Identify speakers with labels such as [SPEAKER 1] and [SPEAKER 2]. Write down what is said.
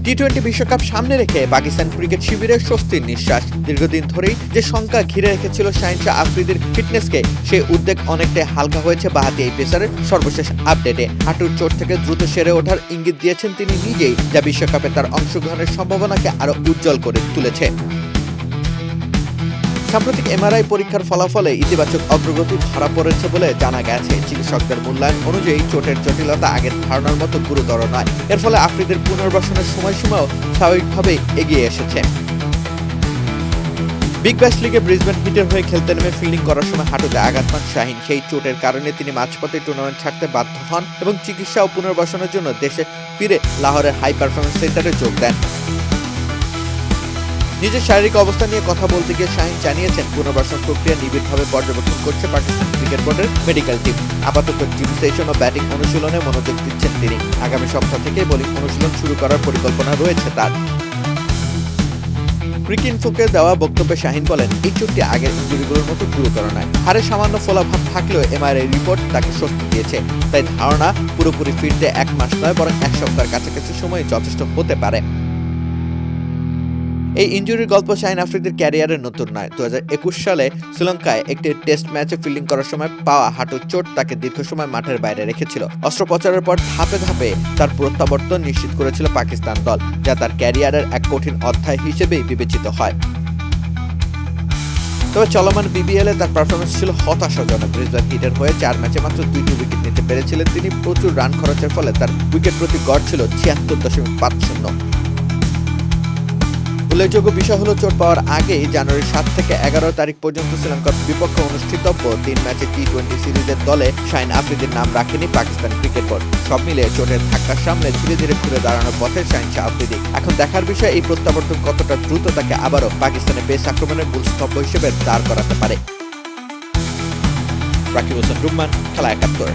[SPEAKER 1] টি-20 বিশ্বকাপ সামনে রেখে পাকিস্তান ক্রিকেট শিবিরের স্বস্তির নিঃশ্বাস। দীর্ঘদিন ধরেই যে শঙ্কা ঘিরে রেখেছিল শাহিন শাহ আফ্রিদির ফিটনেসকে, সেই উদ্বেগ অনেকটাই হালকা হয়েছে বাঁহাতি এই পেসারের সর্বশেষ আপডেটে। হাঁটুর চোট থেকে দ্রুত সেরে ওঠার ইঙ্গিত দিয়েছেন তিনি নিজেই, যা বিশ্বকাপে তার অংশগ্রহণের সম্ভাবনাকে আরো উজ্জ্বল করে তুলেছে। সাম্প্রতিক এমআরআই পরীক্ষার ফলাফলে ইতিবাচক অগ্রগতি ধরা পড়েছে বলে জানা গেছে। চিকিৎসকদের মূল্যায়ন অনুযায়ী চোটের জটিলতা আগের ধারণার মতো গুরুতর নয়। এর ফলে আফ্রিদির পুনর্বাসনের সময়সীমাও স্বাভাবিকভাবেই এগিয়ে এসেছে। বিগ ব্যাশ লিগে ব্রিসবেন হিটের হয়ে খেলতে নেমে ফিল্ডিং করার সময় হাঁটুতে আঘাত পান শাহিন। সেই চোটের কারণে তিনি মাঝপথে টুর্নামেন্ট ছাড়তে বাধ্য হন এবং চিকিৎসা ও পুনর্বাসনের জন্য দেশে ফিরে লাহোরের হাই পারফরম্যান্স সেন্টারে যোগ দেন। নিজের শারীরিক অবস্থা নিয়ে কথা বলতে গিয়ে শাহিন জানিয়েছেন, পুনর্বাসন প্রক্রিয়া নিবিড়ভাবে পর্যবেক্ষণ করছে পাকিস্তান ক্রিকেট বোর্ডের মেডিকেল টিম। আপাতত জিম সেশন ও ব্যাটিং অনুশীলনে মনোযোগ দিচ্ছেন তিনি। আগামী সপ্তাহ থেকে বোলিং অনুশীলন শুরু করার পরিকল্পনা রয়েছে তার। ক্রিকইনফোকে দেওয়া বক্তব্যে শাহিন বলেন, এই চোটটি আগের ইনজুরিগুলোর মতো গুরুতর নয়। হাড়ে সামান্য ফোলাভাব থাকলেও এমআরআই রিপোর্ট তাকে স্বস্তি দিয়েছে। তাই ধারণা পুরোপুরি ফিরতে 1 মাস নয় বরং 1 সপ্তাহের কাছাকাছি সময় যথেষ্ট হতে পারে। এই ইনজুরির গল্প শাহিন আফ্রিদির ক্যারিয়ারের নতুন নয়। 2021 সালে শ্রীলঙ্কায় একটি টেস্ট ম্যাচে ফিল্ডিং করার সময় পাওয়া হাঁটুর চোট তাকে দীর্ঘ সময় মাঠের বাইরে রেখেছিল। অস্ত্রোপচারের পর ধাপে ধাপে তার প্রত্যাবর্তন নিশ্চিত করেছিল পাকিস্তান দল, যা তার ক্যারিয়ারের এক কঠিন অধ্যায় হিসেবেই বিবেচিত হয়। তবে চলমান বিবিএল এ তার পারফরমেন্স ছিল হতাশাজনক। ব্রিসবেন হিটের হয়ে 4 ম্যাচে মাত্র 2টি উইকেট নিতে পেরেছিলেন তিনি। প্রচুর রান খরচের ফলে তার উইকেট প্রতি গড় ছিল 76.50। উল্লেখযোগ্য বিষয় হলো, চোট পাওয়ার আগেই জানুয়ারি 7 থেকে 11 তারিখ পর্যন্ত শ্রীলঙ্কার বিপক্ষে অনুষ্ঠিতব্য 3 ম্যাচে টি-20 সিরিজের দলে শাহিন আফ্রিদির নাম রাখেনি পাকিস্তান ক্রিকেট বোর্ড। সব মিলিয়ে চোটের ধাক্কার সামনে ধীরে ধীরে ঘুরে দাঁড়ানোর পথে শাহিন শাহ আফ্রিদি। এখন দেখার বিষয় এই প্রত্যাবর্তন কতটা দ্রুত তাকে আবারও পাকিস্তানের পেস আক্রমণের মূল স্তম্ভ হিসেবে দাঁড় করাতে পারে। রাকিব হোসেন রুম্মান, খেলা 71।